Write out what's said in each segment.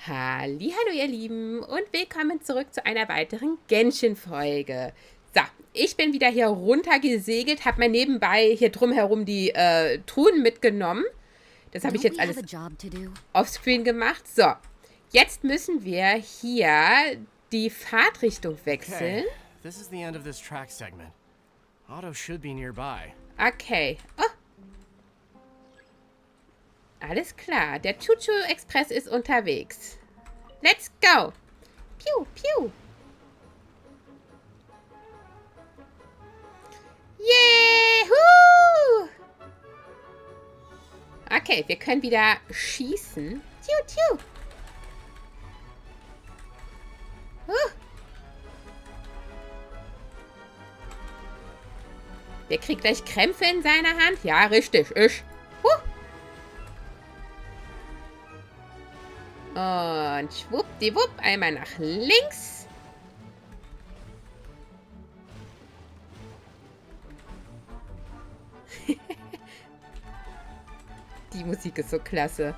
Hallihallo ihr Lieben und willkommen zurück zu einer weiteren Genshin-Folge. So, ich bin wieder hier runtergesegelt, habe mir nebenbei hier drumherum die Truhen mitgenommen. Das habe ich jetzt alles offscreen gemacht. So, jetzt müssen wir hier die Fahrtrichtung wechseln. Okay, this is the end of this track segment. Otto should be nearby. Okay. Oh. Alles klar, der Chuchu-Express ist unterwegs. Let's go. Piu, piu. Juhu! Okay, wir können wieder schießen. Tiu, tiu. Der kriegt gleich Krämpfe in seiner Hand. Ja, richtig, ich. Und schwuppdiwupp, einmal nach links. Die Musik ist so klasse.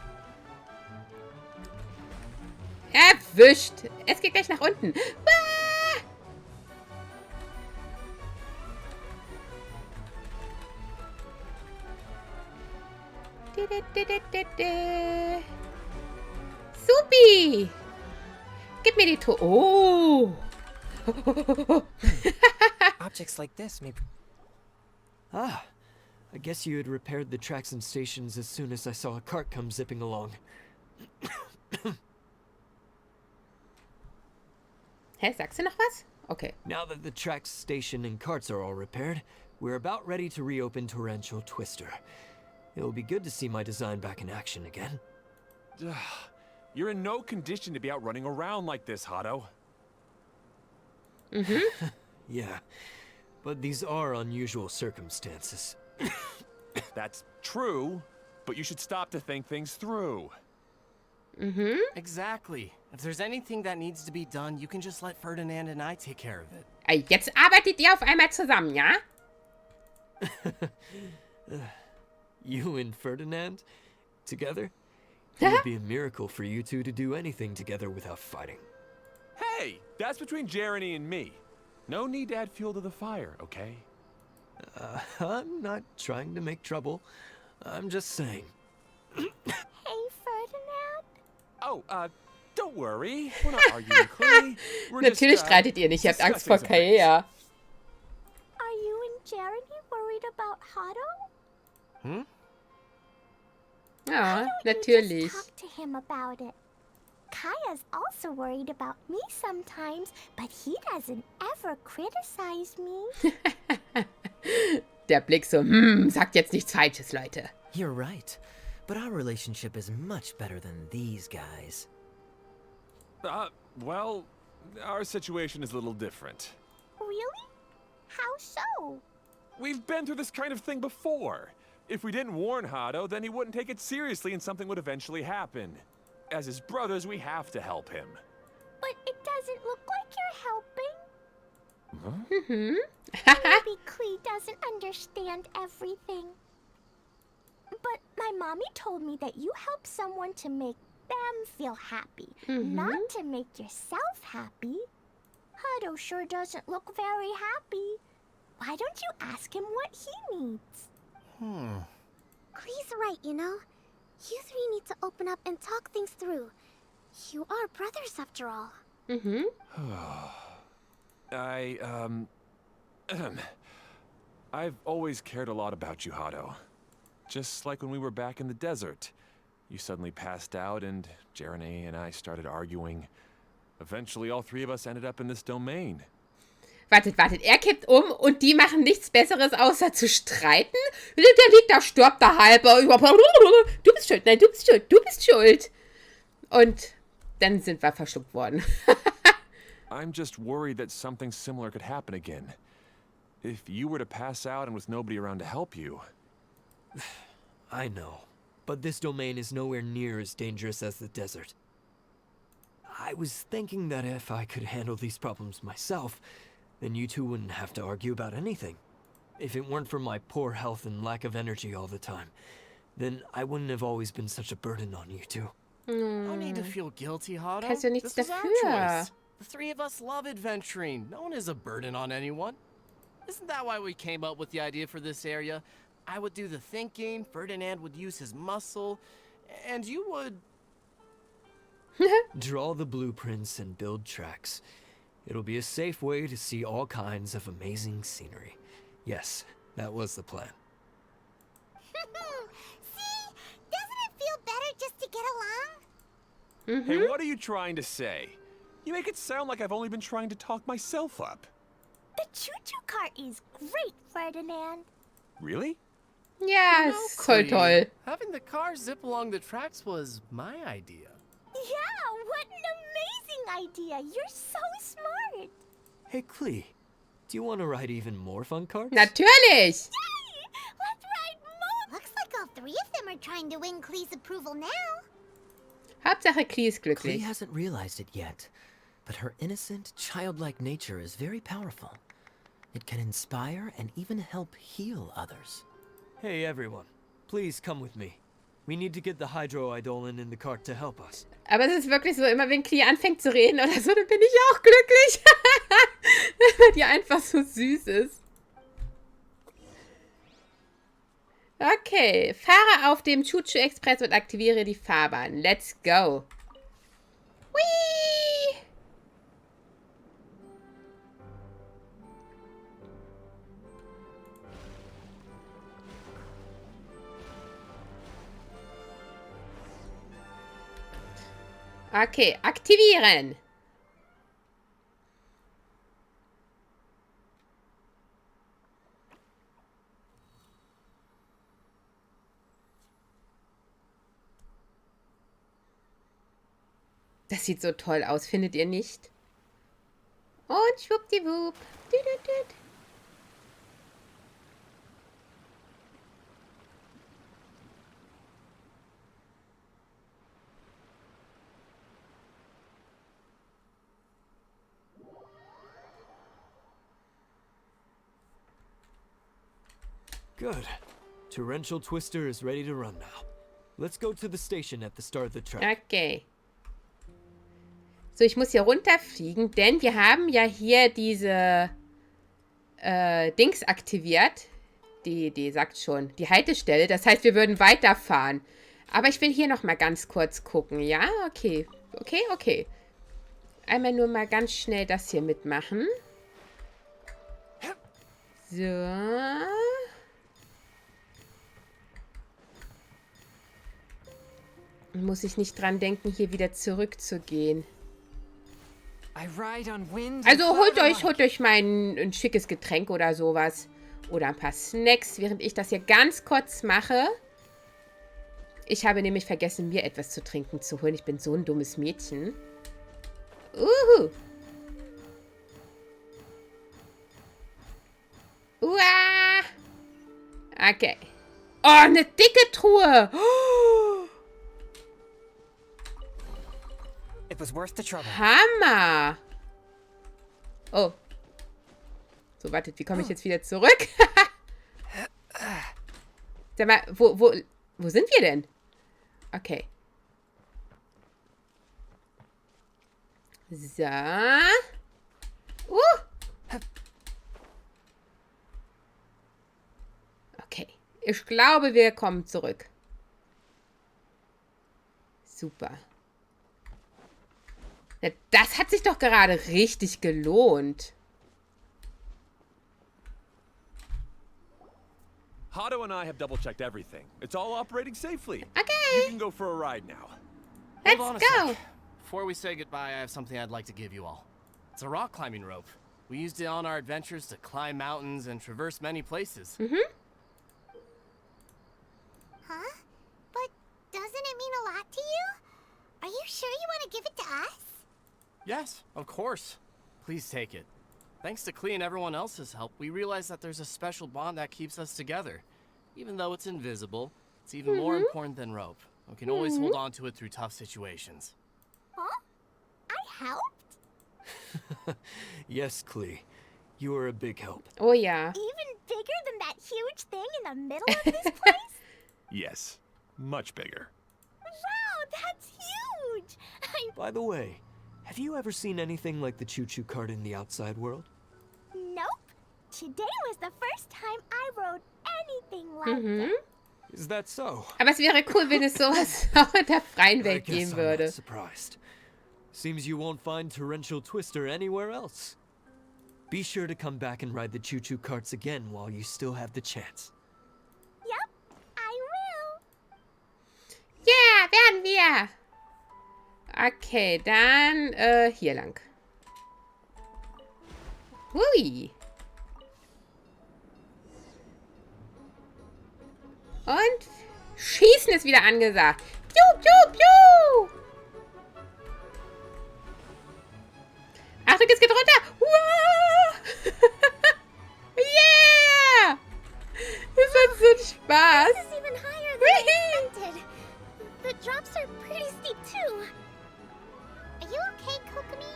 Erwischt. Es geht gleich nach unten. Ah! Supi! Gib mir die Truhe. Oh! Objects like this may... Ah, I guess you had repaired the tracks and stations as soon as I saw a cart come zipping along. Hä, sagst du noch was? Okay. Now that the tracks, station, and carts are all repaired, we're about ready to reopen Torrential Twister. It'll be good to see my design back in action again. You're in no condition to be out running around like this, Hado. Yeah, but these are unusual circumstances. That's true, but you should stop to think things through. Exactly. If there's anything that needs to be done, you can just let Ferdinand and I take care of it. Jetzt arbeitet ihr auf einmal zusammen, ja? You and Ferdinand? Together? It would be a miracle for you two to do anything together without fighting. Hey, that's between Jeremy and me. No need to add fuel to the fire, okay? I'm not trying to make trouble. I'm just saying. Hey, Ferdinand. Oh, don't worry. We're not arguing, Clay. We're Natürlich just, streitet ihr nicht, ihr habt Angst vor discussing some Kaea. Are you and Jeremy worried about Hado? Ja, Why don't natürlich. you just talk to him about it? Kaya's also worried about me sometimes, but he doesn't ever criticize me. Der Blick so, sagt jetzt nichts Falsches, Leute. You're right, but our relationship is much better than these guys. Well, our situation is a little different. Really? How so? We've been through this kind of thing before. If we didn't warn Hado, then he wouldn't take it seriously and something would eventually happen. As his brothers, we have to help him. But it doesn't look like you're helping. Huh? Maybe Klee doesn't understand everything. But my mommy told me that you help someone to make them feel happy, not to make yourself happy. Hado sure doesn't look very happy. Why don't you ask him what he needs? Klee's right, you know. You three need to open up and talk things through. You are brothers after all. I've always cared a lot about you, Hado. Just like when we were back in the desert. You suddenly passed out and Jeremy and I started arguing. Eventually all three of us ended up in this domain. Wartet, er kippt um und die machen nichts Besseres, außer zu streiten? Der liegt da, stirbt da halber. Du bist schuld, nein, du bist schuld, du bist schuld. Und dann sind wir verschluckt worden. I'm just worried that something similar could happen again. If you were to pass out and with nobody around to help you. I know, but this domain is nowhere near as dangerous as the desert. I was thinking that if I could handle these problems myself, then you two wouldn't have to argue about anything. If it weren't for my poor health and lack of energy all the time, then I wouldn't have always been such a burden on you two. No need to feel guilty, Hado. Kannst du nichts This was our dafür. choice. The three of us love adventuring. No one is a burden on anyone. Isn't that why we came up with the idea for this area? I would do the thinking, Ferdinand would use his muscle, and you would... Draw the blueprints and build tracks. It'll be a safe way to see all kinds of amazing scenery. Yes, that was the plan. See? Doesn't it feel better just to get along? Hey, what are you trying to say? You make it sound like I've only been trying to talk myself up. The choo-choo cart is great, Ferdinand. Really? Ja, No, ist voll Clea. toll. Having the car zip along the tracks was my idea. Yeah, what an amazing idea. You're so smart. Hey, Klee, do you want to ride even more fun cars? Natürlich. Yay! Let's ride more. Looks like all three of them are trying to win Klee's approval now. Hauptsache Klee ist Klee glücklich. hasn't realized it yet, but her innocent, childlike nature is very powerful. It can inspire and even help heal others. Hey, everyone, please come with me. We need to get the Hydro-Eidolon in the cart to help us. Aber es ist wirklich so, immer wenn Klee anfängt zu reden oder so, dann bin ich auch glücklich. Weil die einfach so süß ist. Okay, fahre auf dem Choo-Choo-Express und aktiviere die Fahrbahn. Let's go. Whee! Okay, aktivieren. Das sieht so toll aus, findet ihr nicht? Und schwuppdiwupp. Düdüdüd. Good. Torrential Twister is ready to run now. Let's go to the station at the start of the track. Okay. So, ich muss hier runterfliegen, denn wir haben ja hier diese Dings aktiviert. Die sagt schon, die Haltestelle. Das heißt, wir würden weiterfahren. Aber ich will hier noch mal ganz kurz gucken. Ja, okay. Okay. Einmal nur mal ganz schnell das hier mitmachen. So. Muss ich nicht dran denken, hier wieder zurückzugehen. Also holt euch mal ein schickes Getränk oder sowas. Oder ein paar Snacks, während ich das hier ganz kurz mache. Ich habe nämlich vergessen, mir etwas zu trinken zu holen. Ich bin so ein dummes Mädchen. Uah. Okay. Oh, eine dicke Truhe. It was worth the trouble. Hammer. Oh. So, wartet, wie komme ich jetzt wieder zurück? Sag mal, wo sind wir denn? Okay. So. Okay. Ich glaube, wir kommen zurück. Super. Ja, das hat sich doch gerade richtig gelohnt. Hado and I have double-checked everything. It's all operating safely. Okay. You can go for a ride now. Let's Hold on a go. sec. Before we say goodbye, I have something I'd like to give you all. It's a rock climbing rope. We used it on our adventures to climb mountains and traverse many places. Huh? But doesn't it mean a lot to you? Are you sure you want to give it to us? Yes, of course. Please take it. Thanks to Klee and everyone else's help, we realized that there's a special bond that keeps us together. Even though it's invisible, it's even more important than rope. We can always hold on to it through tough situations. Huh? I helped? Yes, Klee. You are a big help. Oh ja. Even bigger than that huge thing in the middle of this place? Yes, much bigger. Wow, that's huge! strange. By the way, have you ever seen anything like the choo-choo cart in the outside world? Nope. Today was the first time I rode anything like that. Is that so? Aber es wäre cool, wenn es sowas auch in der freien I Welt guess geben I'm würde. not surprised. Seems you won't find Torrential Twister anywhere else. Be sure to come back and ride the choo-choo carts again while you still have the chance. Yep, I will. Ja, werden wir. Okay, dann hier lang. Hui. Und Schießen ist wieder angesagt. Piu, piu, piu. Achtung, es geht runter. Wow. Yeah. Das hat so einen Spaß. This is even higher than I expected. The drops are pretty steep too. Are you okay, Kokomi?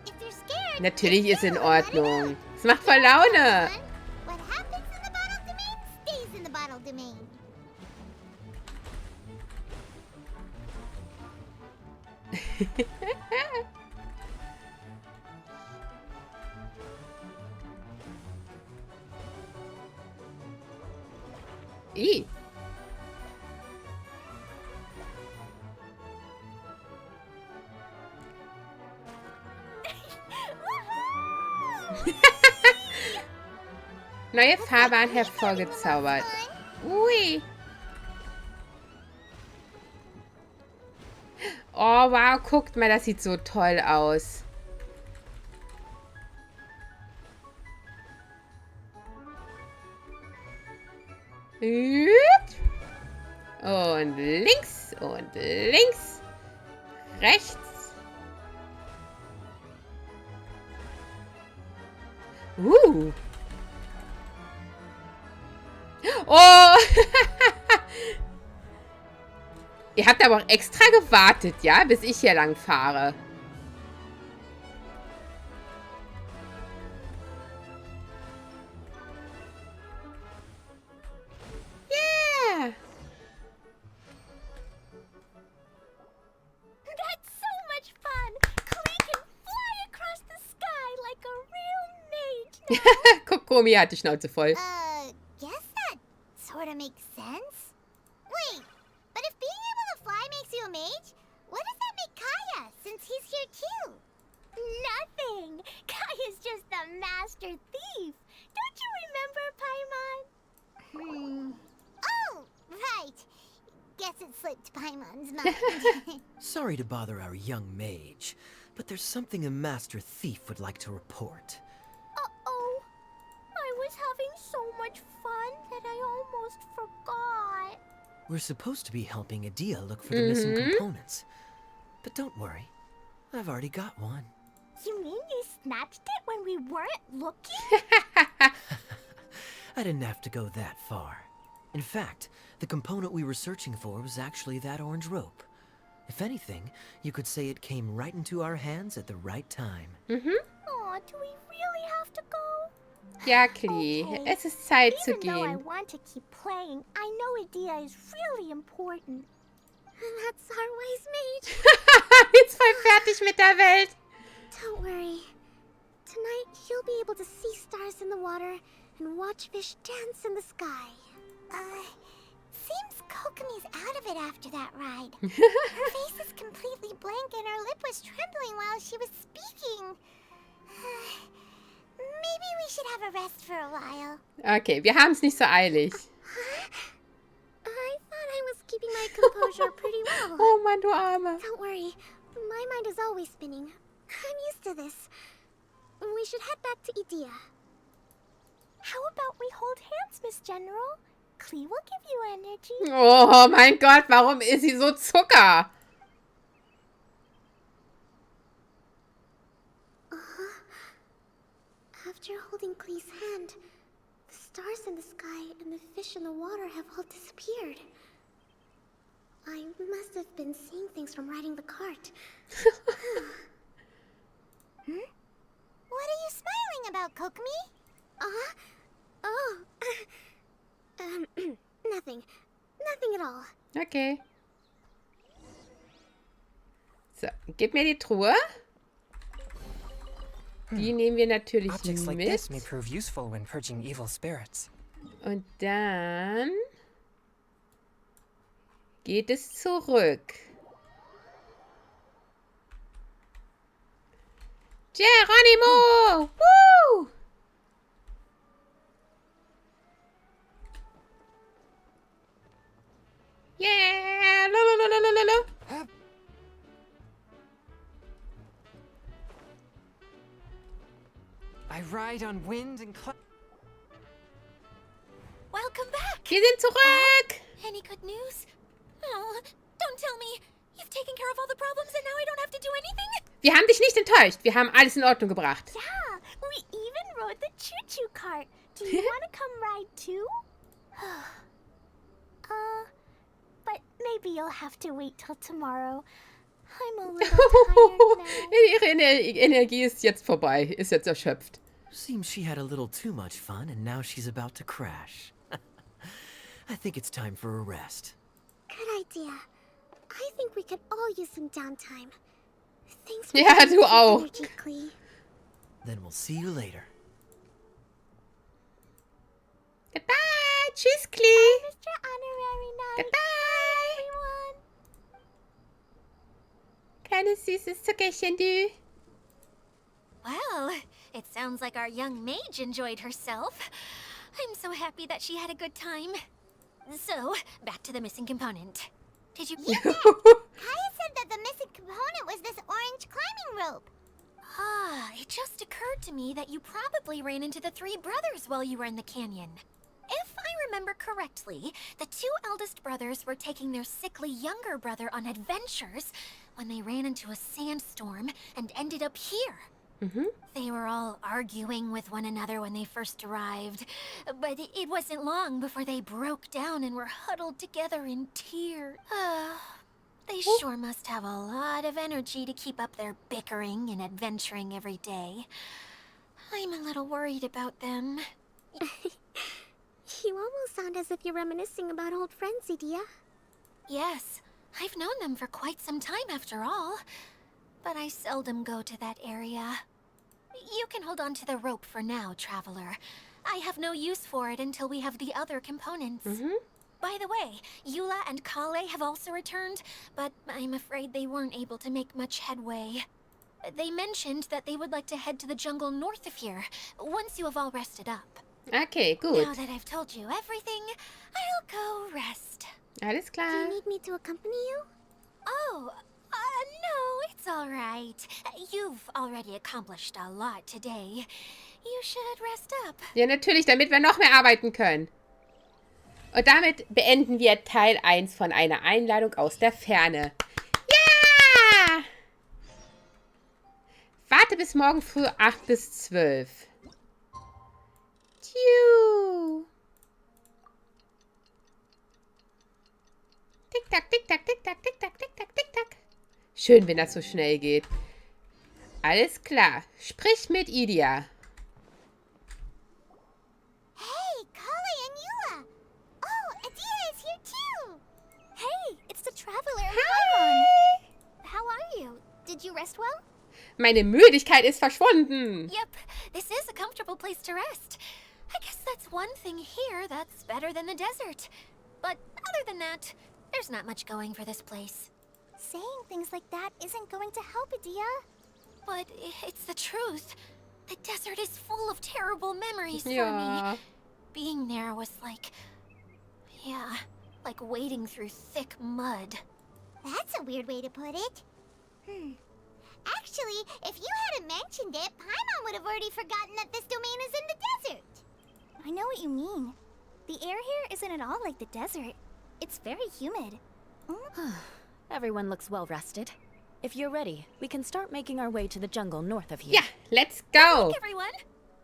If you're scared, Natürlich ist in just let it Ordnung. out. Es macht voll Laune. What happens in the bottle domain stays in the bottle domain. Ih. Neue Fahrbahn hervorgezaubert. Ui. Oh, wow, guckt mal, das sieht so toll aus. Und links und links. Rechts. Oh. Ihr habt aber auch extra gewartet, ja, bis ich hier lang fahre. Yeah. That's so much fun. Klee can fly across the sky like a real mage. Kokomi hat die Schnauze voll. Guess that sort of makes sense. Wait, but if being able to fly makes you a mage, what does that make Kaya, since he's here too? Nothing. Kaya's just a master thief. Don't you remember, Paimon? Oh, right. Guess it slipped Paimon's mind. Sorry to bother our young mage, but there's something a master thief would like to report. Uh-oh. I was having so much fun that I almost forgot. We're supposed to be helping Adia look for the missing components. But don't worry, I've already got one. You mean you snatched it when we weren't looking? I didn't have to go that far. In fact, the component we were searching for was actually that orange rope. If anything, you could say it came right into our hands at the right time. Aw, do we really have to go? Ja, Klee, Okay. es ist Zeit zu Even though I gehen. want to keep playing, I know Adia is really important. That's our wise mage. Jetzt voll fertig mit der Welt. Don't worry. Tonight, you'll be able to see stars in the water and watch fish dance in the sky. Seems Kokomi's out of it after that ride. Her face is completely blank and her lip was trembling while she was speaking. Maybe we should have a rest for a while. Okay, wir haben es nicht so eilig. I thought I was keeping my composure pretty well. Oh Mann, du Arme. Don't worry. My mind is always spinning. I'm used to this. We should head back to Idia. How about we hold hands, Miss General? Klee will give you energy. Oh mein Gott, warum ist sie so Zucker? After holding Klee's hand, the stars in the sky and the fish in the water have all disappeared. I must have been seeing things from riding the cart. What are you smiling about, Kokomi? Oh. Nothing. Nothing at all. Okay. Gib mir die Truhe. Die nehmen wir natürlich Objects like this may mit. prove useful when purging evil spirits. Und dann geht es zurück. Geronimo! Woo! Yeah! Lolololololo. I ride on wind and Welcome back! Wir sind zurück! Any good news? Oh, don't tell me. You've taken care of all the problems and now I don't have to do anything? Wir haben dich nicht enttäuscht. Wir haben alles in Ordnung gebracht. Yeah, we even rode the choo-choo cart. Do you want to come ride too? But maybe you'll have to wait till tomorrow. I'm a little tired now. Ihre Energie ist jetzt vorbei. Ist jetzt erschöpft. Seems she had a little too much fun and now she's about to crash. I think it's time for a rest. Good idea. I think we could all use some downtime. Thanks for Ja, giving du us the auch. energy, Klee. Then we'll see you later. Goodbye. Tschüss, Klee. Mr. Honorary Knight. Goodbye. Everyone. Kleines süßes Zuckerchen, du. Well, it sounds like our young mage enjoyed herself. I'm so happy that she had a good time. So, back to the missing component. Did you get that? Kaya said that the missing component was this orange climbing rope. Ah, it just occurred to me that you probably ran into the three brothers while you were in the canyon. If I remember correctly, the two eldest brothers were taking their sickly younger brother on adventures when they ran into a sandstorm and ended up here. They were all arguing with one another when they first arrived, but it wasn't long before they broke down and were huddled together in tears. They sure must have a lot of energy to keep up their bickering and adventuring every day. I'm a little worried about them. You almost sound as if you're reminiscing about old friends, Idia. Yes, I've known them for quite some time after all, but I seldom go to that area. You can hold on to the rope for now, Traveler. I have no use for it until we have the other components. By the way, Eula and Kale have also returned, but I'm afraid they weren't able to make much headway. They mentioned that they would like to head to the jungle north of here, once you have all rested up. Okay, gut. Now that I've told you everything, I'll go rest. Alles Do klar. you need me to accompany you? Oh, no, it's all right. You've already accomplished a lot today. You should rest up. Ja, natürlich, damit wir noch mehr arbeiten können. Und damit beenden wir Teil 1 von einer Einladung aus der Ferne. Ja! Warte bis morgen früh 8 bis 12. Tschu. Tick-Tack, Tick-Tack, Tick-Tack, Tick-Tack, Tick-Tack, Tick-Tack. Schön, wenn das so schnell geht. Alles klar. Sprich mit Idia. Hey, Kale and Eula. Oh, Adia is here too. Hey, it's the Traveler. Hi. How are you? Did you rest well? Meine Müdigkeit ist verschwunden. Yep, this is a comfortable place to rest. I guess that's one thing here that's better than the desert. But other than that, there's not much going for this place. Saying things like that isn't going to help, Adia. But it's the truth. The desert is full of terrible memories for Ja. me. Being there was like... yeah, like wading through thick mud. That's a weird way to put it. Actually, if you hadn't mentioned it, Paimon would have already forgotten that this domain is in the desert. I know what you mean. The air here isn't at all like the desert. It's very humid. Everyone looks well rested. If you're ready, we can start making our way to the jungle north of here. Ja, let's go. Look, everyone.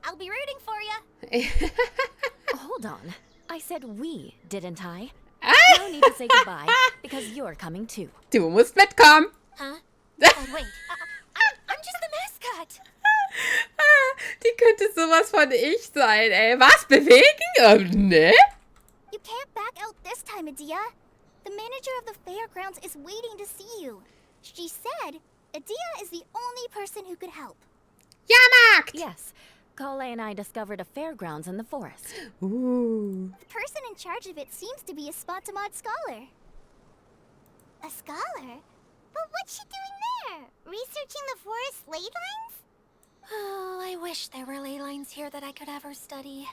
I'll be rooting for you. Hold on. I said we, didn't I? Ah, No need to say goodbye, because you're coming too. du musst mitkommen. Huh? Oh, wait. I'm just the mascot. Die könnte sowas von ich sein, ey. Was? Bewegen? Ne? You can't back out this time, Adia. The manager of the fairgrounds is waiting to see you. She said Adia is the only person who could help. Jahrmarkt! Yes, Kale and I discovered a fairgrounds in the forest. The person in charge of it seems to be a Spontamod scholar. A scholar? But what's she doing there? Researching the forest ley lines? Oh, I wish there were ley lines here that I could ever study.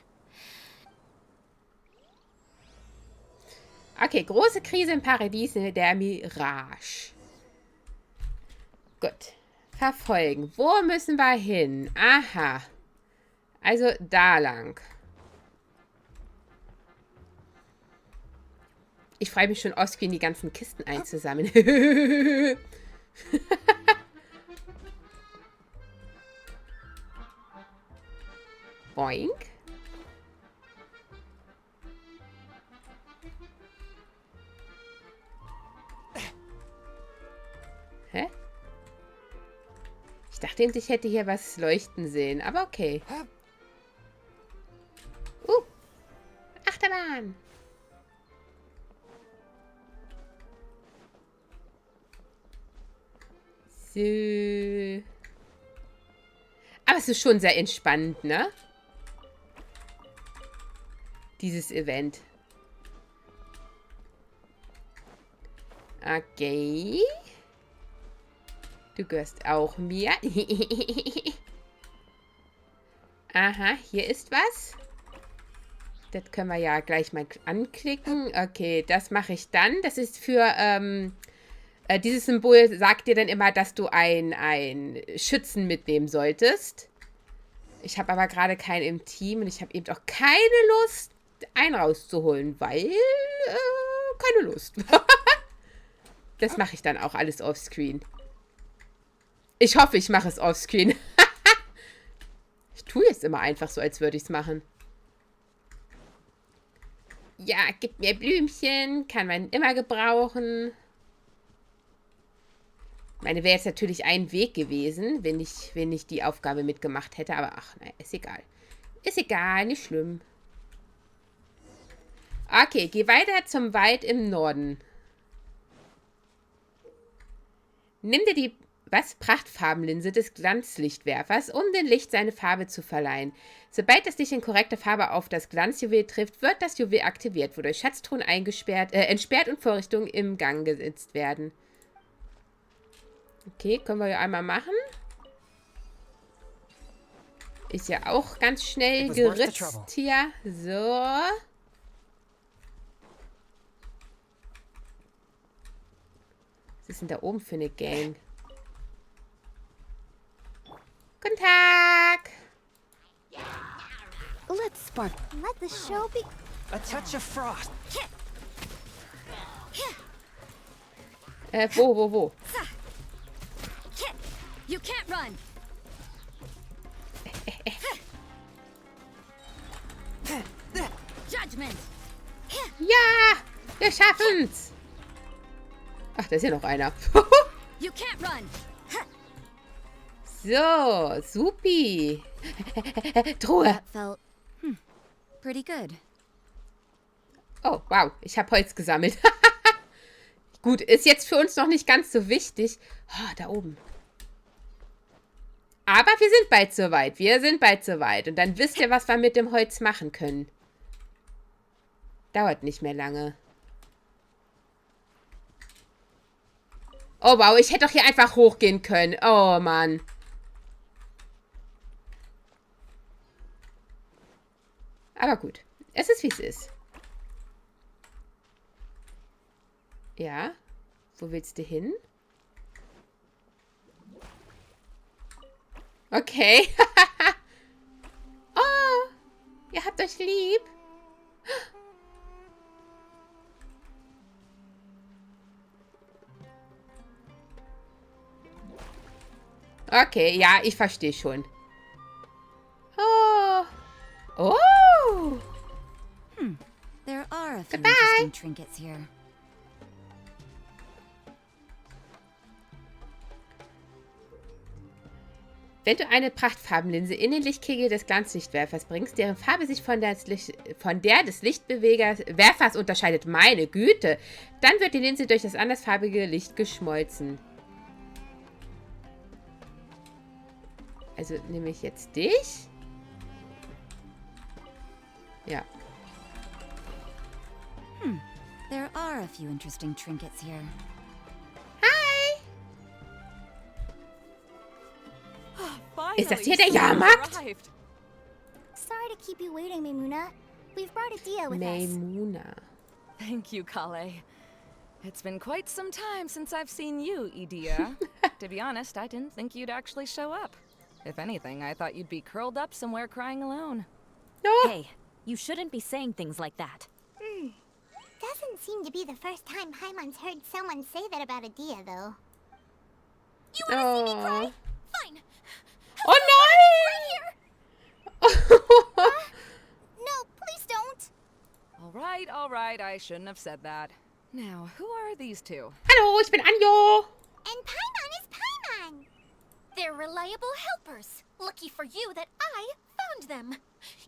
Okay, große Krise im Paradies der Mirage. Gut. Verfolgen. Wo müssen wir hin? Aha. Also da lang. Ich freue mich schon, offscreen die ganzen Kisten einzusammeln. Boink. Hä? Ich dachte eben, ich hätte hier was leuchten sehen, aber okay. Achterbahn. So. Aber es ist schon sehr entspannt, ne? Dieses Event. Okay. Du gehörst auch mir. Aha, hier ist was. Das können wir ja gleich mal anklicken. Okay, das mache ich dann. Das ist für, dieses Symbol sagt dir dann immer, dass du einen Schützen mitnehmen solltest. Ich habe aber gerade keinen im Team und ich habe eben auch keine Lust, einen rauszuholen, weil, keine Lust. Das mache ich dann auch alles offscreen. Ich hoffe, ich mache es offscreen. Ich tue es immer einfach so, als würde ich es machen. Ja, gib mir Blümchen. Kann man immer gebrauchen. Meine wäre jetzt natürlich ein Weg gewesen, wenn ich die Aufgabe mitgemacht hätte. Aber ach, naja, ist egal. Ist egal, nicht schlimm. Okay, geh weiter zum Wald im Norden. Nimm dir die Prachtfarbenlinse des Glanzlichtwerfers, um dem Licht seine Farbe zu verleihen. Sobald das Licht in korrekter Farbe auf das Glanzjuwel trifft, wird das Juwel aktiviert, wodurch Schatztruhen entsperrt und Vorrichtungen im Gang gesetzt werden. Okay, können wir ja einmal machen. Ist ja auch ganz schnell geritzt hier. So. Was ist denn da oben für eine Gang? Guten Tag! Let's spark. Let the show be. A touch of frost. Wo? You can't run. Judgment. Ja! Wir schaffen's! Ach, da ist ja noch einer. You can't run. So, supi. Truhe. That felt pretty good. Oh, wow. Ich habe Holz gesammelt. Gut, ist jetzt für uns noch nicht ganz so wichtig. Oh, da oben. Aber wir sind bald soweit. Wir sind bald soweit. Und dann wisst ihr, was wir mit dem Holz machen können. Dauert nicht mehr lange. Oh, wow. Ich hätte doch hier einfach hochgehen können. Oh, Mann. Aber gut. Es ist, wie es ist. Ja. Wo willst du hin? Okay. Oh. Ihr habt euch lieb. Okay, ja, ich verstehe schon. Oh. Oh. There are a few Goodbye. interesting trinkets here. Wenn du eine Prachtfarbenlinse in den Lichtkegel des Glanzlichtwerfers bringst, deren Farbe sich von der des Lichtwerfers unterscheidet, meine Güte, dann wird die Linse durch das andersfarbige Licht geschmolzen. Also nehme ich jetzt dich? Ja. There are a few interesting trinkets here. Ist das hier der Jahrmarkt? Sorry to keep you waiting, Maimuna. We've brought Adia with us. Maimuna. Thank you, Kale. It's been quite some time since I've seen you, Idia. To be honest, I didn't think you'd actually show up. If anything, I thought you'd be curled up somewhere crying alone. No. Hey, you shouldn't be saying things like that. Doesn't seem to be the first time Paimon's heard someone say that about Adia, though. You wanna see me cry? Fine. Oh nein! No, please don't. All right, I shouldn't have said that. Now, who are these two? Hallo, ich bin Anjo. And Paimon is Paimon. They're reliable helpers. Lucky for you that I found them.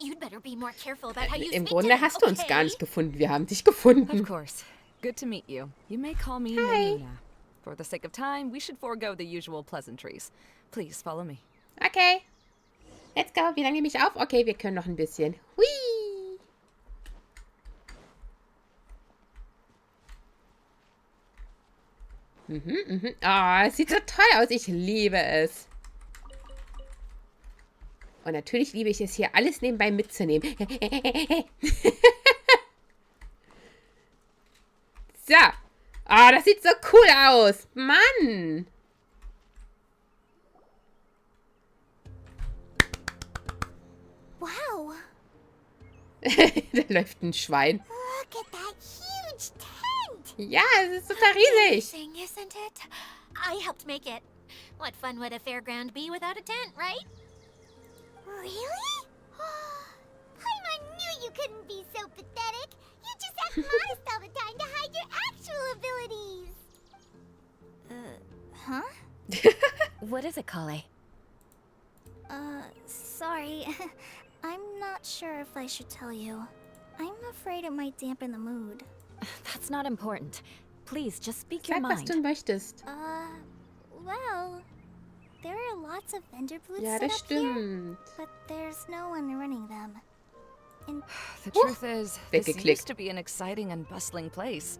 You'd better be more careful about how you Im speak to Grunde them, hast du uns okay? gar nicht gefunden. Wir haben dich gefunden. Of course. Good to meet you. You may call me Hi. Maimuna. For the sake of time, we should forego the usual pleasantries. Please follow me. Okay. Let's go. Wie lange nehme ich auf? Okay, wir können noch ein bisschen. Hui. Ah, es sieht so toll aus. Ich liebe es. Und natürlich liebe ich es hier, alles nebenbei mitzunehmen. So. Ah, das sieht so cool aus. Mann. Wow. Da läuft ein Schwein. Look at that huge tent. Ja, es ist total riesig. Amazing, isn't it? I helped make it. What fun would a fairground be without a tent, right? Really? Paimon knew you couldn't be so pathetic. You just act modest all the time to hide your actual abilities. Huh? What is it, Kale? Sorry. I'm not sure if I should tell you. I'm afraid it might dampen the mood. That's not important. Please, just speak your Sag, was mind. du möchtest. Well, there are lots of vendor booths Ja, set das up here, stimmt. but there's no one running them. And The truth is, this weggeklickt. used to be an exciting and bustling place.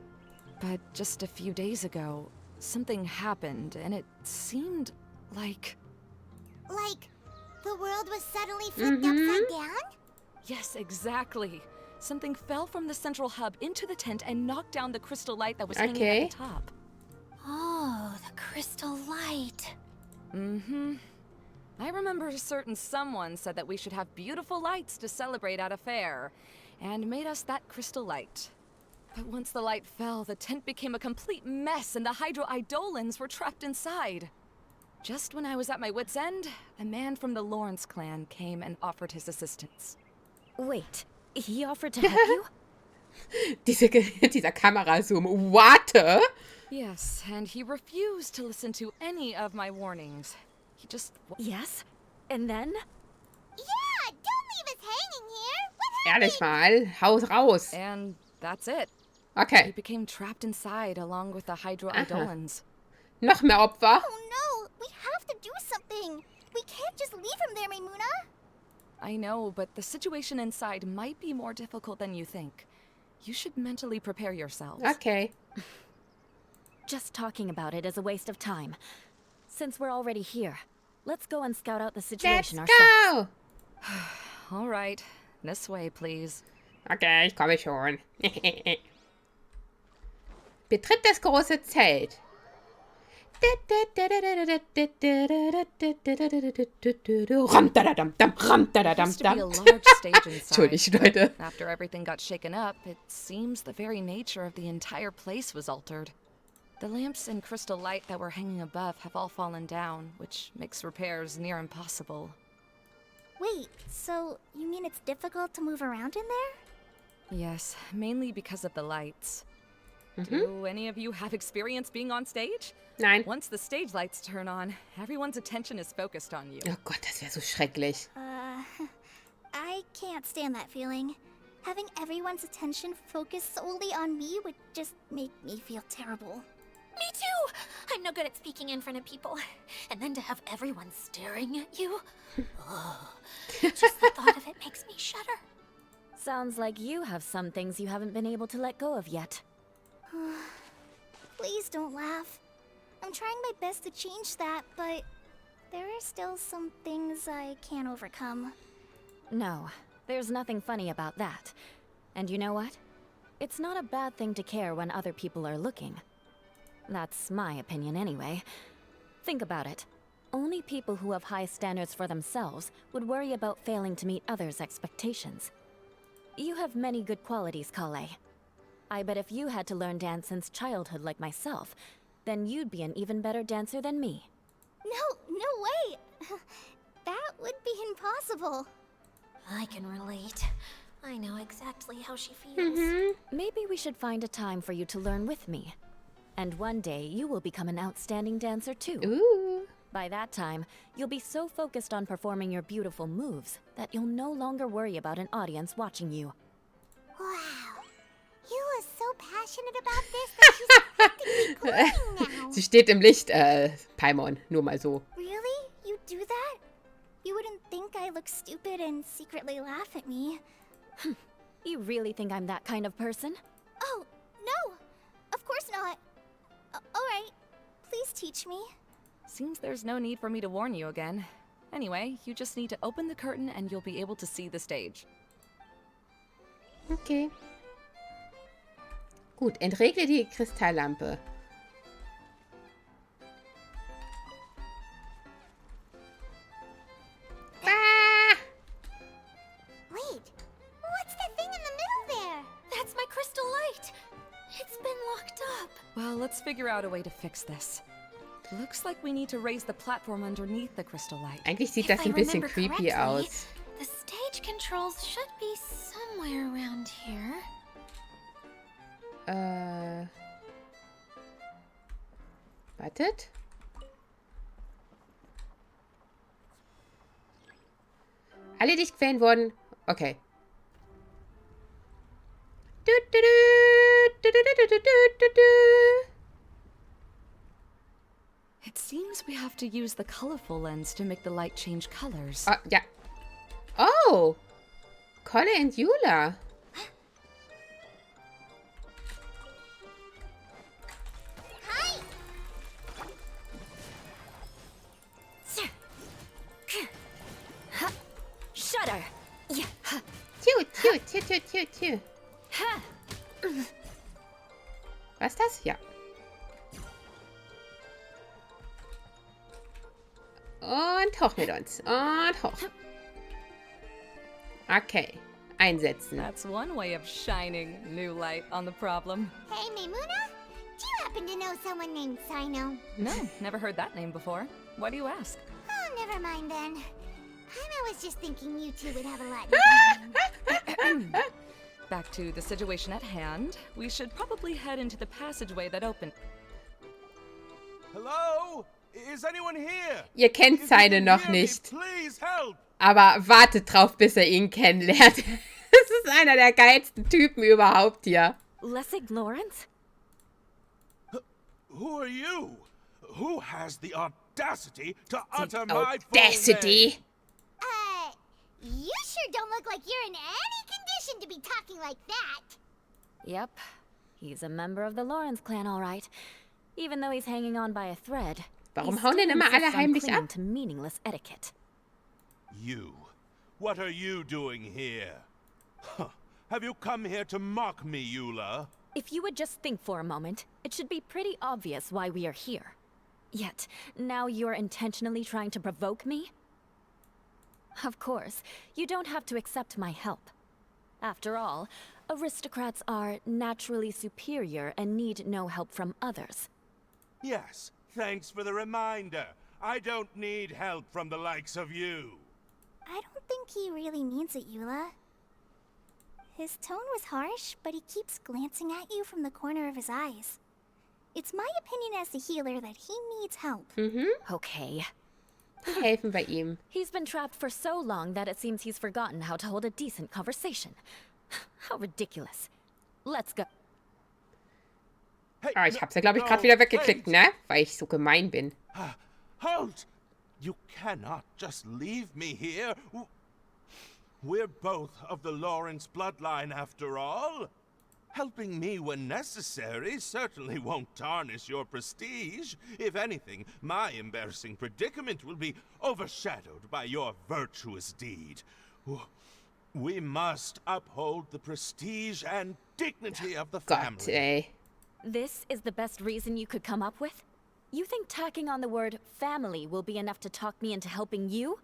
But just a few days ago, something happened, and it seemed like... like, the world was suddenly flipped upside down? Yes, exactly. Something fell from the central hub into the tent and knocked down the crystal light that was hanging Okay. at the top. Oh, the crystal light. Mm-hmm. I remember a certain someone said that we should have beautiful lights to celebrate at a fair, and made us that crystal light. But once the light fell, the tent became a complete mess and the Hydro-Eidolons were trapped inside. Just when I was at my wit's end, a man from the Lawrence clan came and offered his assistance. Wait, he offered to help you? Dieser Kamerazoom. Warte. Yes, and he refused to listen to any of my warnings. He just... Yes? And then? Yeah, don't leave us hanging here. What happened? Ehrlich mal. Haus raus. And that's it. He Okay. became trapped inside along with the Hydro-Eidolons. Noch mehr Opfer. Oh no, we have to do something. We can't just leave him there, Maimuna. I know, but the situation inside might be more difficult than you think. You should mentally prepare yourselves. Okay. Just talking about it is a waste of time. Since we're already here, let's go and scout out the Let's situation ourselves. go. All right, this way, please. Okay, ich komme schon. Betritt das große Zelt. There used to be a large stage inside. Entschuldigt, Leute. After everything got shaken up, it seems the very nature of the entire place was altered. The lamps and crystal light that were hanging above have all fallen down, which makes repairs near impossible. Wait, so you mean it's difficult to move around in there? Yes, mainly because of the lights. Do any of you have experience being on stage? Nein. Once the stage lights turn on, everyone's attention is focused on you. Oh Gott, das wäre so schrecklich. I can't stand that feeling. Having everyone's attention focused solely on me would just make me feel terrible. Me too! I'm no good at speaking in front of people. And then to have everyone staring at you. Oh, just the thought of it makes me shudder. Sounds like you have some things you haven't been able to let go of yet. Please don't laugh. I'm trying my best to change that, but there are still some things I can't overcome. No, there's nothing funny about that. And you know what? It's not a bad thing to care when other people are looking. That's my opinion anyway. Think about it. Only people who have high standards for themselves would worry about failing to meet others' expectations. You have many good qualities, Kale. I bet if you had to learn dance since childhood like myself, then you'd be an even better dancer than me. No way! That would be impossible. I can relate. I know exactly how she feels. Maybe we should find a time for you to learn with me. And one day, you will become an outstanding dancer too. Ooh. By that time, you'll be so focused on performing your beautiful moves that you'll no longer worry about an audience watching you. Wow. Yula's so passionate about this that she's practically glowing now. Sie steht im Licht, Paimon. Nur mal so. Really? You do that? You wouldn't think I look stupid and secretly laugh at me. You really think I'm that kind of person? Oh, no! Of course not. Alright, please teach me. Seems there's no need for me to warn you again. Anyway, you just need to open the curtain and you'll be able to see the stage. Okay. Gut, entregle die Kristalllampe. Ah! Wait, what's that thing in the middle there? That's my crystal light. It's been locked up. Well, let's figure out a way to fix this. Looks like we need to raise the platform underneath the crystal light. Eigentlich sieht If das I ein bisschen remember creepy correctly, aus. The stage controls should be somewhere around here. Wartet. Alle dicht quälen wurden. Okay. Du, du, du, du, du, du, du, du. It seems we have to use the colorful lens to make the light change colors. Ja. Oh! Kolle and Yula. Hi! Shudder! Tju. Was das? Ja. Und hoch mit uns. Und hoch. Okay. Einsetzen. That's one way of shining new light on the problem. Hey, Maimuna? Do you happen to know someone named Sino? No, never heard that name before. Why do you ask? Oh, never mind then. I was just thinking you two would have a lot in common. Back to the situation at hand. We should probably head into the passageway that opened. Hello? Is anyone here? Ihr kennt If seine you can noch hear me, nicht. please help. Aber wartet drauf, bis er ihn kennenlernt. Das ist einer der geilsten Typen überhaupt hier. Lessig Lawrence? Who are you? Who has the audacity to utter The my full name? Audacity. You sure don't look like you're in any condition to be talking like that. Yep. He's a member of the Lawrence clan, all right. Even though he's hanging on by a thread. Warum he hauen still denn immer alle insists on heimlich clinging ab? to meaningless etiquette. You. What are you doing here? Huh. Have you come here to mock me, Eula? If you would just think for a moment, it should be pretty obvious why we are here. Yet, now you're intentionally trying to provoke me? Of course, you don't have to accept my help. After all, aristocrats are naturally superior and need no help from others. Yes, thanks for the reminder. I don't need help from the likes of you. I don't think he really means it, Eula. His tone was harsh, but he keeps glancing at you from the corner of his eyes. It's my opinion as the healer that he needs help. Okay. Wir helfen bei ihm. He's been trapped for so long that it seems he's forgotten how to hold a decent conversation. How ridiculous. Let's go. Ah, ich hab's ja, glaube ich, gerade wieder weggeklickt, ne? Weil ich so gemein bin. Halt! You cannot just leave me here. We're both of the Lawrence bloodline after all. Helping me when necessary certainly won't tarnish your prestige. If anything, my embarrassing predicament will be overshadowed by your virtuous deed. We must uphold the prestige and dignity of the family. Gott, ey. This is the best reason you could come up with? You think tacking on the word family will be enough to talk me into helping you?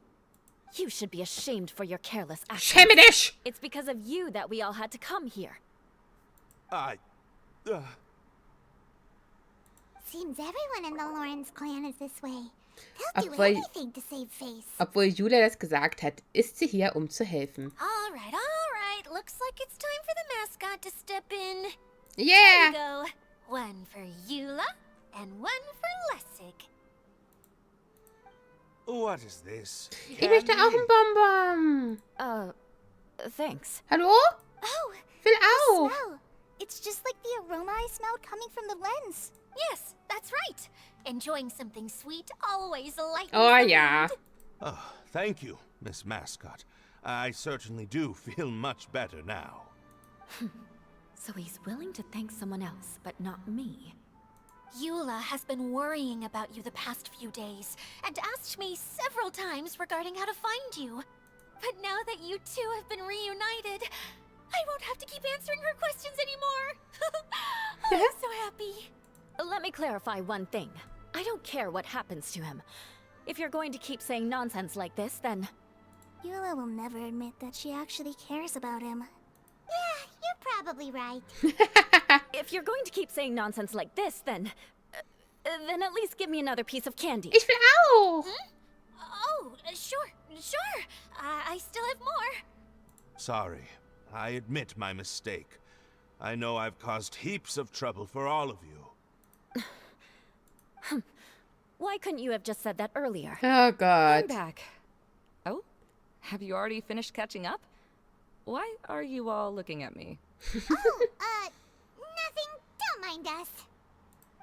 You should be ashamed for your careless actions. Schäme dich! It's because of you that we all had to come here. Seems everyone in the Lawrence clan is this way. They'll do Obwohl, anything to save face. obwohl Julia das gesagt hat, ist sie hier, um zu helfen. All right. Looks like it's time for the mascot to step in. Yeah! Here we go. One for Eula and one for Lessig. What is this? Ich möchte auch einen Bonbon. Thanks. Hallo? Oh, Will the auch. smell. It's just like the aroma I smelled coming from the lens. Yes, that's right. Enjoying something sweet always lightens Oh the ja. mood. Oh, thank you, Miss Mascot. I certainly do feel much better now. So he's willing to thank someone else, but not me. Eula has been worrying about you the past few days and asked me several times regarding how to find you. But now that you two have been reunited, I won't have to keep answering her questions anymore. I'm so happy. Let me clarify one thing. I don't care what happens to him. If you're going to keep saying nonsense like this, then... Eula will never admit that she actually cares about him. Yeah, you're probably right. If you're going to keep saying nonsense like this, then at least give me another piece of candy. Ich will auch. Oh, sure. I still have more. Sorry, I admit my mistake. I know I've caused heaps of trouble for all of you. Why couldn't you have just said that earlier? Oh I'm Gott. back. Oh, have you already finished catching up? Why are you all looking at me? Nothing. Don't mind us.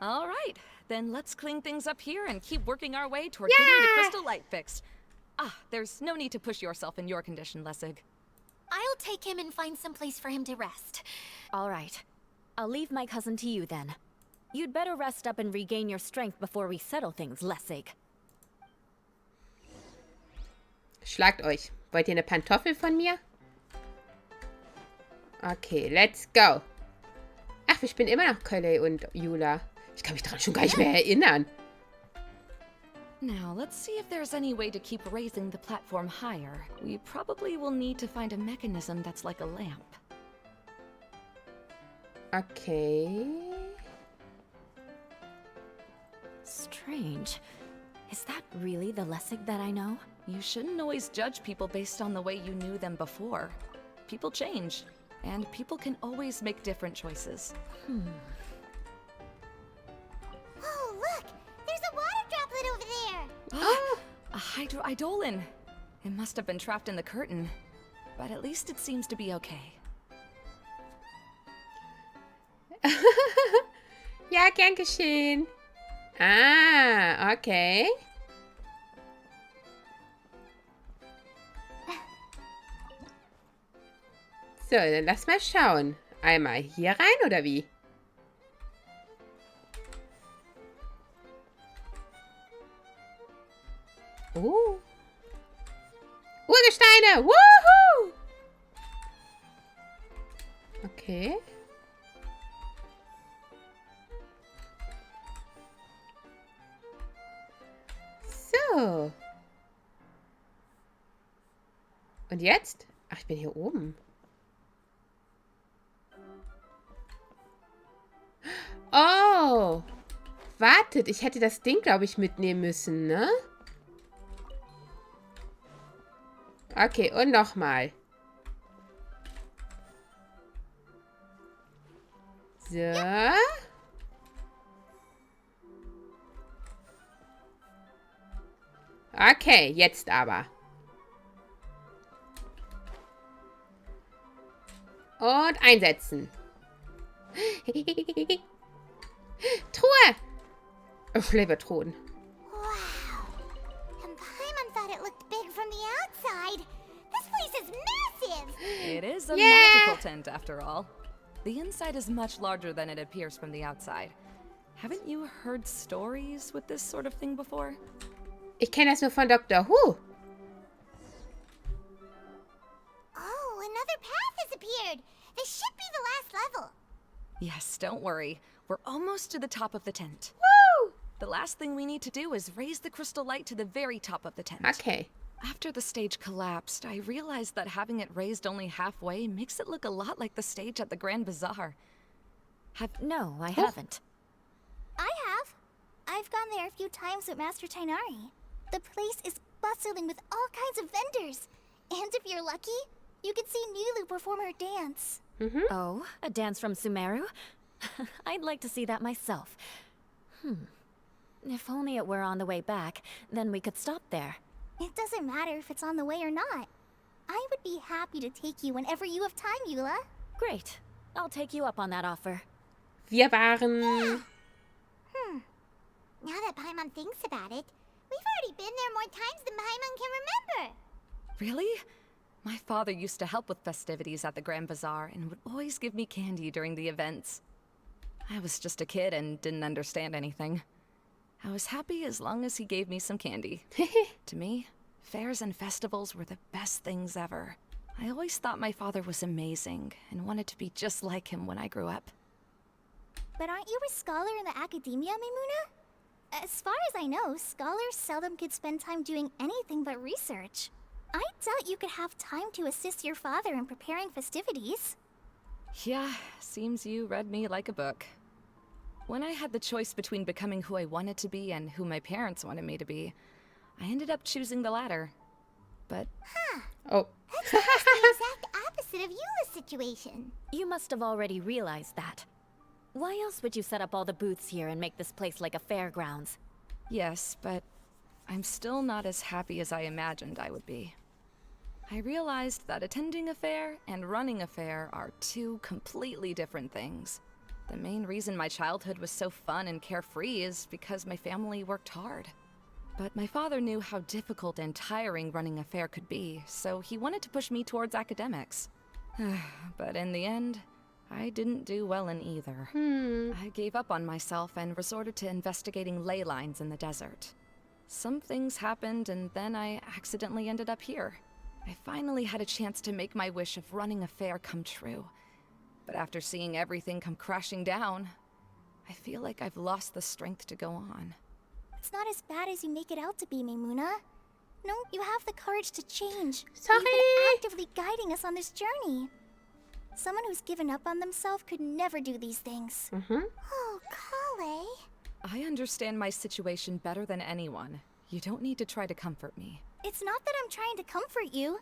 All right, then let's clean things up here and keep working our way toward getting the crystal light fixed. There's no need to push yourself in your condition, Lessig. I'll take him and find some place for him to rest. All right. I'll leave my cousin to you then. You'd better rest up and regain your strength before we settle things, Lessig. Schlagt euch. Wollt ihr eine Pantoffel von mir? Okay, let's go. Ach, wir spielen immer noch Kölle und Jula. Ich kann mich daran schon gar nicht mehr erinnern. Now, let's see if there's any way to keep raising the platform higher. We probably will need to find a mechanism that's like a lamp. Okay. Strange. Is that really the Lessig that I know? You shouldn't always judge people based on the way you knew them before. People change, and people can always make different choices. Oh, look! There's a water droplet over there! A hydroidolin. It must have been trapped in the curtain. But at least it seems to be okay. Ja, gern geschehen. Ah, okay. So, dann lass mal schauen. Einmal hier rein, oder wie? Urgesteine! Woohoo! Okay. So. Und jetzt? Ach, ich bin hier oben. Oh. Wartet, ich hätte das Ding, glaube ich, mitnehmen müssen, ne? Okay, und nochmal. So. Okay, jetzt aber. Und einsetzen. Truhe! Ich liebe Truhen. Wow. And Paimon thought it looked big from the outside. This place is massive! It is a magical tent, after all. The inside is much larger than it appears from the outside. Haven't you heard stories with this sort of thing before? Ich kenne das nur von Dr. Who. Oh, another path has appeared. This should be the last level. Yes, don't worry. We're almost to the top of the tent. Woo! The last thing we need to do is raise the crystal light to the very top of the tent. Okay. After the stage collapsed, I realized that having it raised only halfway makes it look a lot like the stage at the Grand Bazaar. No, I haven't. I have. I've gone there a few times with Master Tainari. The place is bustling with all kinds of vendors. And if you're lucky, you can see Nulu perform her dance. Oh, a dance from Sumeru? I'd like to see that myself. If only it were on the way back, then we could stop there. It doesn't matter if it's on the way or not. I would be happy to take you whenever you have time, Eula. Great. I'll take you up on that offer. Wir waren... Now that Paimon thinks about it, we've already been there more times than Paimon can remember. Really? My father used to help with festivities at the Grand Bazaar and would always give me candy during the events. I was just a kid and didn't understand anything. I was happy as long as he gave me some candy. To me, fairs and festivals were the best things ever. I always thought my father was amazing and wanted to be just like him when I grew up. But aren't you a scholar in the academia, Maimuna? As far as I know, scholars seldom could spend time doing anything but research. I doubt you could have time to assist your father in preparing festivities. Yeah, seems you read me like a book. When I had the choice between becoming who I wanted to be and who my parents wanted me to be, I ended up choosing the latter. But... Oh. That's almost the exact opposite of Eula's situation. You must have already realized that. Why else would you set up all the booths here and make this place like a fairgrounds? Yes, but I'm still not as happy as I imagined I would be. I realized that attending a fair and running a fair are two completely different things. The main reason my childhood was so fun and carefree is because my family worked hard. But my father knew how difficult and tiring running a fair could be, so he wanted to push me towards academics. But in the end, I didn't do well in either. I gave up on myself and resorted to investigating ley lines in the desert. Some things happened, and then I accidentally ended up here. I finally had a chance to make my wish of running a fair come true. But after seeing everything come crashing down, I feel like I've lost the strength to go on. It's not as bad as you make it out to be, Maimuna. No, you have the courage to change. Sorry. You've been actively guiding us on this journey. Someone who's given up on themselves could never do these things. Oh, Kale. I understand my situation better than anyone. You don't need to try to comfort me. It's not that I'm trying to comfort you.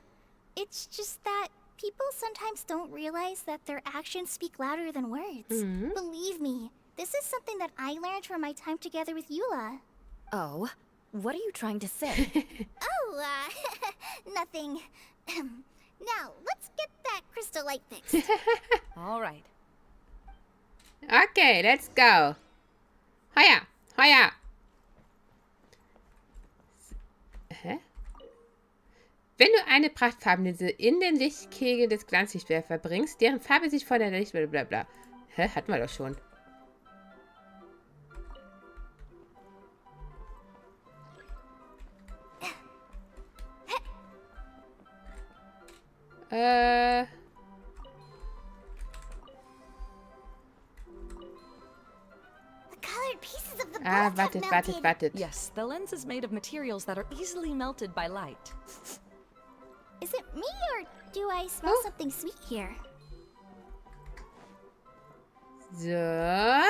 It's just that people sometimes don't realize that their actions speak louder than words. Believe me, this is something that I learned from my time together with Eula. Oh? What are you trying to say? Oh, nothing. Now, let's get that crystal light fixed. All right. Okay, let's go. Heuer, heuer. Hä? Wenn du eine prachtfarbene Linse in den Lichtkegel des Glanzlichtwerfers verbringst, deren Farbe sich von der Licht... Blablabla. Hä? Hatten wir doch schon. Wartet. Yes, the lens is made of materials that are easily melted by light. Is it me, or do I smell something sweet here? So.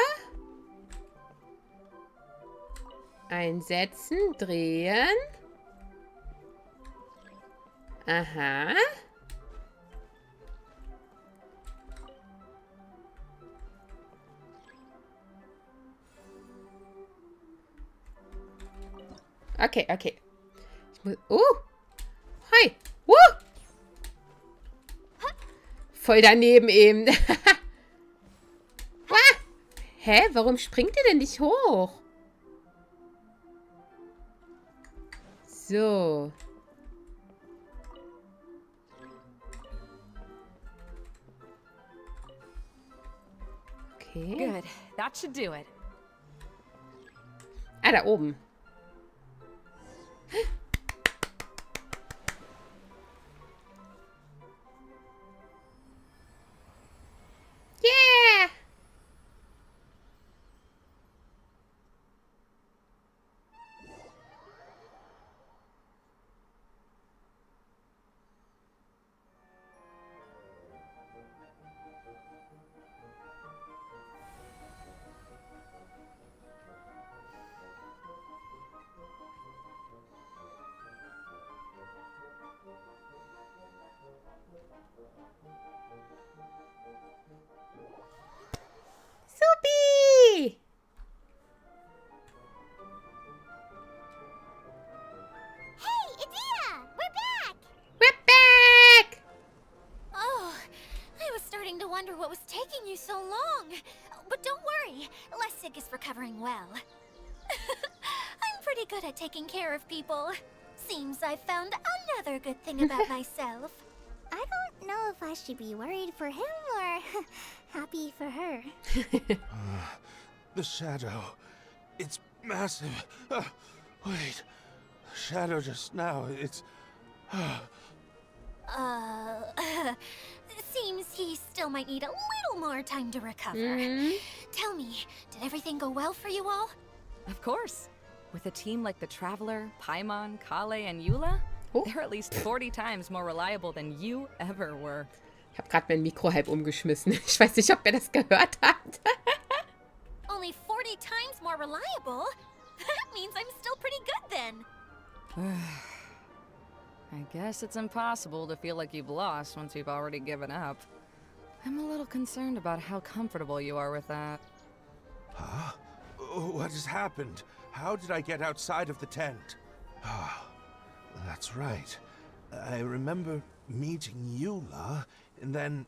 Einsetzen, drehen. Aha. Okay. Ich muss... Hi! Voll daneben eben. Hä? Warum springt ihr denn nicht hoch? So. Okay. Good. That should do it. Ah, da oben. Yeah! Supi! Hey, Edita! We're back! We're back! Oh, I was starting to wonder what was taking you so long. But don't worry, Lessig is recovering well. I'm pretty good at taking care of people. Seems I've found another good thing about myself. I don't know if I should be worried for him or happy for her. The shadow. It's massive. Wait. The shadow just now. It's... Seems he still might need a little more time to recover. Tell me, did everything go well for you all? Of course. With a team like the Traveler, Paimon, Kale, and Eula, they're at least 40 times more reliable than you ever were. Ich habe gerade mein Mikro halb umgeschmissen. Ich weiß nicht, ob ihr das gehört habt. Only 40 times more reliable? That means I'm still pretty good then. I guess it's impossible to feel like you've lost once you've already given up. I'm a little concerned about how comfortable you are with that. Huh? What has happened? How did I get outside of the tent? Ah, that's right. I remember meeting Eula, and then...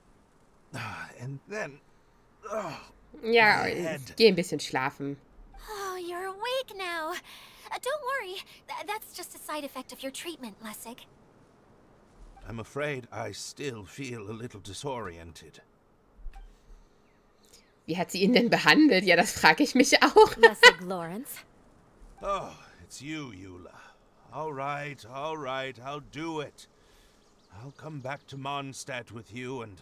Ja, my head. ich gehe ein bisschen schlafen. Oh, you're awake now. Don't worry, that's just a side effect of your treatment, Lessig. I'm afraid I still feel a little disoriented. Wie hat sie ihn denn behandelt? Ja, das frage ich mich auch. Lessig Lawrence. Oh, it's you, Eula. All right, I'll do it. I'll come back to Mondstadt with you and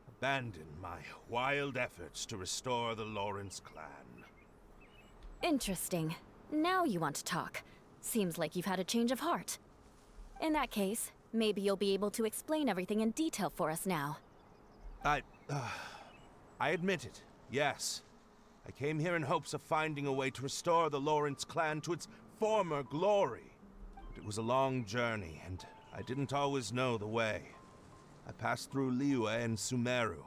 abandon my wild efforts to restore the Lawrence clan. Interesting. Now you want to talk. Seems like you've had a change of heart. In that case, maybe you'll be able to explain everything in detail for us now. I admit it, yes. I came here in hopes of finding a way to restore the Lawrence clan to its former glory. But it was a long journey, and I didn't always know the way. I passed through Liyue and Sumeru.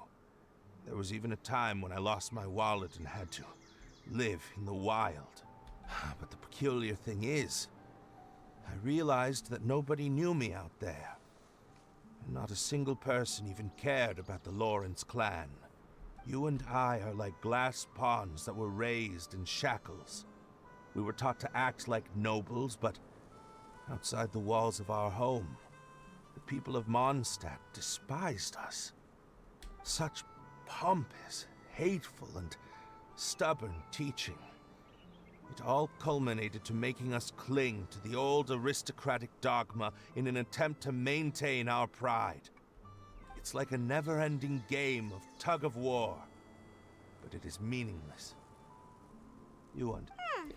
There was even a time when I lost my wallet and had to live in the wild. But the peculiar thing is, I realized that nobody knew me out there. And not a single person even cared about the Lawrence clan. You and I are like glass pawns that were raised in shackles. We were taught to act like nobles, but outside the walls of our home, the people of Mondstadt despised us. Such pompous, hateful, and stubborn teaching. It all culminated to making us cling to the old aristocratic dogma in an attempt to maintain our pride. It's like a never-ending game of tug-of-war, but it is meaningless. You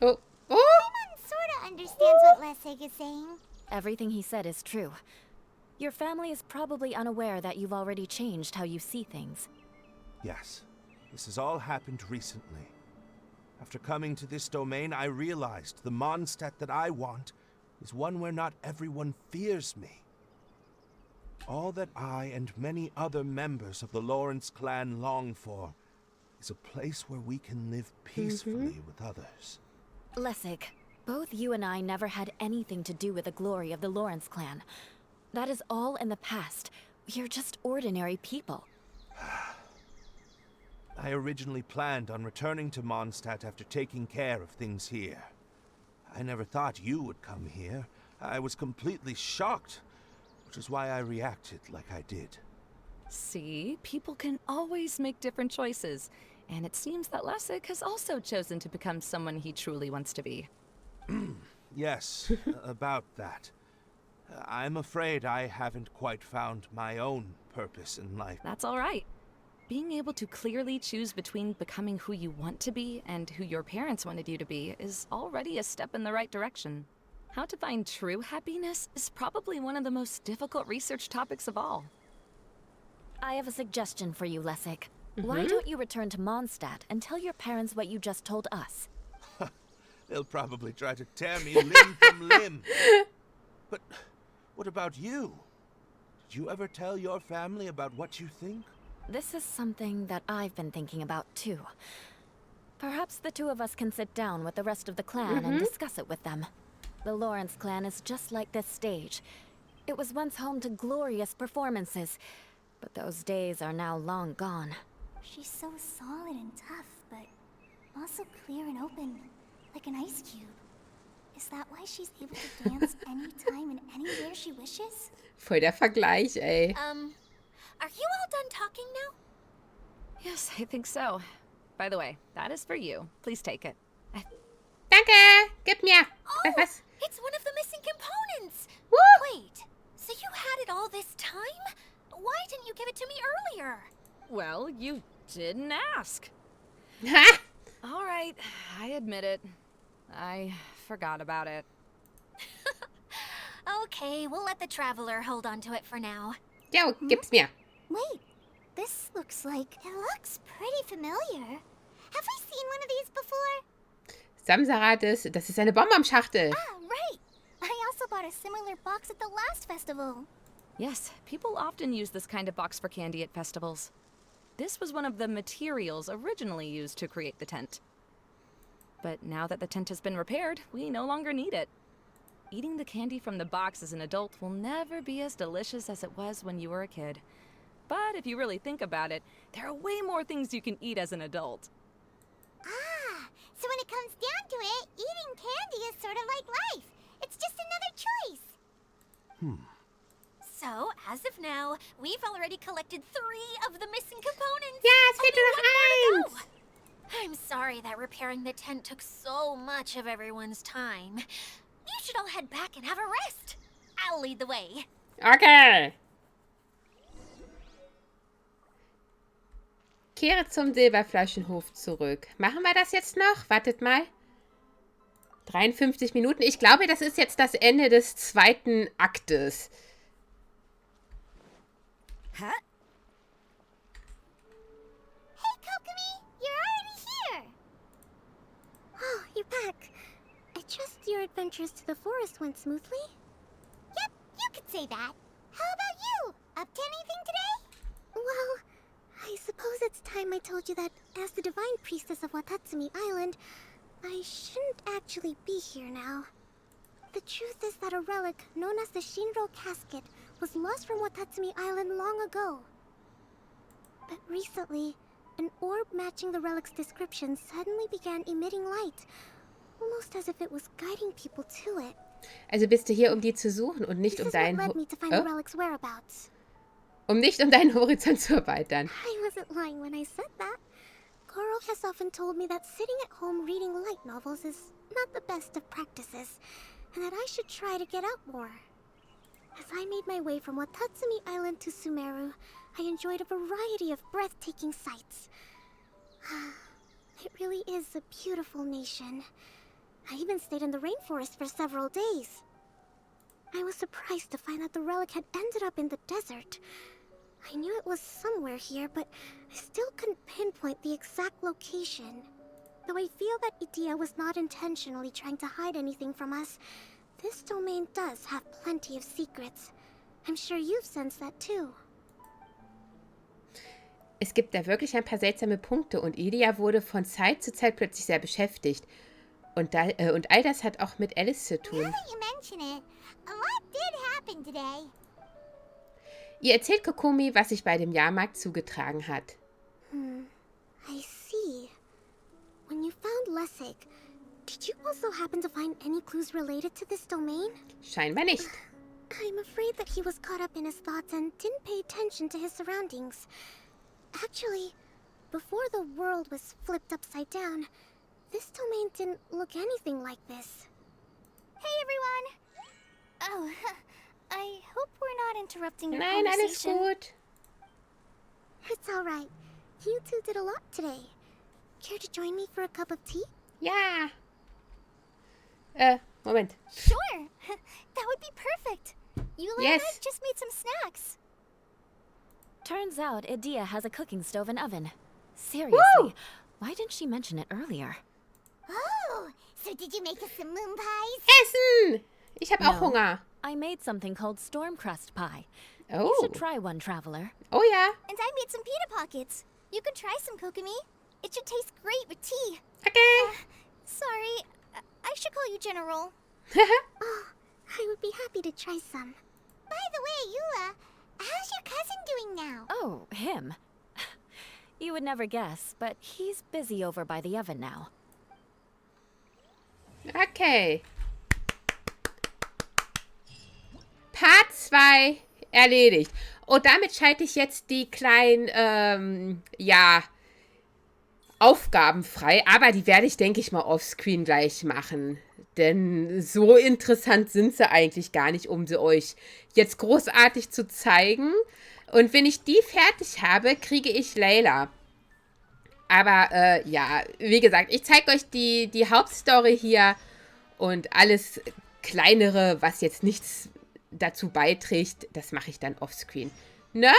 Oh. Paimon sorta understands what Lessig is saying. Everything he said is true. Your family is probably unaware that you've already changed how you see things. Yes, this has all happened recently. After coming to this domain, I realized the Mondstadt that I want is one where not everyone fears me. All that I and many other members of the Lawrence clan long for is a place where we can live peacefully with others. Lessig, both you and I never had anything to do with the glory of the Lawrence clan. That is all in the past. We are just ordinary people. I originally planned on returning to Mondstadt after taking care of things here. I never thought you would come here. I was completely shocked, which is why I reacted like I did. See, people can always make different choices, and it seems that Lessig has also chosen to become someone he truly wants to be. Yes, about that. I'm afraid I haven't quite found my own purpose in life. That's all right. Being able to clearly choose between becoming who you want to be and who your parents wanted you to be is already a step in the right direction. How to find true happiness is probably one of the most difficult research topics of all. I have a suggestion for you, Lessig. Why don't you return to Mondstadt and tell your parents what you just told us? They'll probably try to tear me limb from limb. But what about you? Did you ever tell your family about what you think? This is something that I've been thinking about, too. Perhaps the two of us can sit down with the rest of the clan and discuss it with them. The Lawrence clan is just like this stage. It was once home to glorious performances, but those days are now long gone. She's so solid and tough, but also clear and open, like an ice cube. Is that why she's able to dance anytime and anywhere she wishes? Voll der Vergleich, ey. Are you all done talking now? Yes, I think so. By the way, that is for you. Please take it. Danke, gib mir. Oh, Was? it's one of the missing components. Woo! Wait, so you had it all this time? Why didn't you give it to me earlier? Well, you didn't ask. Ha! All right, I admit it. I forgot about it. Okay, we'll let the traveler hold on to it for now. Jo, gib's mir. Wait, this looks like... It looks pretty familiar. Have we seen one of these before? Samsara, das ist eine Bonbonschachtel. Ah, right. I also bought a similar box at the last festival. Yes, people often use this kind of box for candy at festivals. This was one of the materials originally used to create the tent. But now that the tent has been repaired, we no longer need it. Eating the candy from the box as an adult will never be as delicious as it was when you were a kid. But if you really think about it, there are way more things you can eat as an adult. Ah, so when it comes down to it, eating candy is sort of like life. It's just another choice. So, as of now, we've already collected 3 of the missing components. Ja, es fehlt nur noch Only 1 more to eins. go. I'm sorry that repairing the tent took so much of everyone's time. You should all head back and have a rest. I'll lead the way. Okay. Kehre zum Silberflaschenhof zurück. Machen wir das jetzt noch? Wartet mal. 53 Minuten. Ich glaube, das ist jetzt das Ende des 2. Aktes. Huh? Hey, Kokomi, you're already here. Oh, you're back. I trust your adventures to the forest went smoothly? Yep, you could say that. How about you? Up to anything today? Well, I suppose it's time I told you that as the divine priestess of Watatsumi Island, I shouldn't actually be here now. The truth is that a relic known as the Shinro Casket was lost from Watatsumi Island long ago. But recently, an orb matching the relic's description suddenly began emitting light, almost as if it was guiding people to it. Also bist du hier, um die zu suchen und nicht This um is what deinen led me to find the relic's whereabouts. um nicht um deinen Horizont zu erweitern. I wasn't lying when I said that. Goro has often told me that sitting at home reading light novels is not the best of practices, and that I should try to get out more. As I made my way from Watatsumi Island to Sumeru, I enjoyed a variety of breathtaking sights. It really is a beautiful nation. I even stayed in the rainforest for several days. I was surprised to find that the relic had ended up in the desert. I knew it was somewhere here, but I still couldn't pinpoint the exact location. Though I feel that Idia was not intentionally trying to hide anything from us, this domain does have plenty of secrets. I'm sure you've sensed that too. Es gibt da wirklich ein paar seltsame Punkte und Idia wurde von Zeit zu Zeit plötzlich sehr beschäftigt. Und all das hat auch mit Alice zu tun. Now that you mention it, a lot did happen today. Ihr erzählt Kokomi, was sich bei dem Jahrmarkt zugetragen hat. I found Lessig. Did you also happen to find any clues related to this domain? Scheinbar nicht. I'm afraid that he was caught up in his thoughts and didn't pay attention to his surroundings. Actually, before the world was flipped upside down, this domain didn't look anything like this. Hey everyone! Oh, I hope we're not interrupting your Nein, alles conversation. gut. It's alright. You two did a lot today. Care to join me for a cup of tea? Ja. Moment. Sure! That would be perfect. Yula and I Yes. just made some snacks. Turns out Idea has a cooking stove and oven. Seriously, Woo! why didn't she mention it earlier? Oh, so did you make us some moon pies? Essen! Ich habe auch No. Hunger. I made something called storm crust pie. You Oh. should try one, traveler. Oh ja. And I made some pita pockets. You could try some, Kokomi. It should taste great with tea. Okay. Sorry, I should call you General. Oh, I would be happy to try some. By the way, Yula, how's your cousin doing now? Oh, him. You would never guess, but he's busy over by the oven now. Okay. Part 2 erledigt. Und damit schalte ich jetzt die kleinen, Aufgaben frei. Aber die werde ich, denke ich mal, offscreen gleich machen. Denn so interessant sind sie eigentlich gar nicht, um sie euch jetzt großartig zu zeigen. Und wenn ich die fertig habe, kriege ich Layla. Aber, wie gesagt, ich zeige euch die Hauptstory hier und alles Kleinere, was jetzt nichts dazu beiträgt, das mache ich dann offscreen. Ne?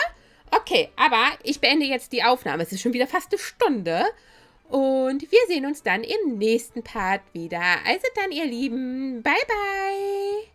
Okay, aber ich beende jetzt die Aufnahme. Es ist schon wieder fast eine Stunde. Und wir sehen uns dann im nächsten Part wieder. Also dann, ihr Lieben, bye bye.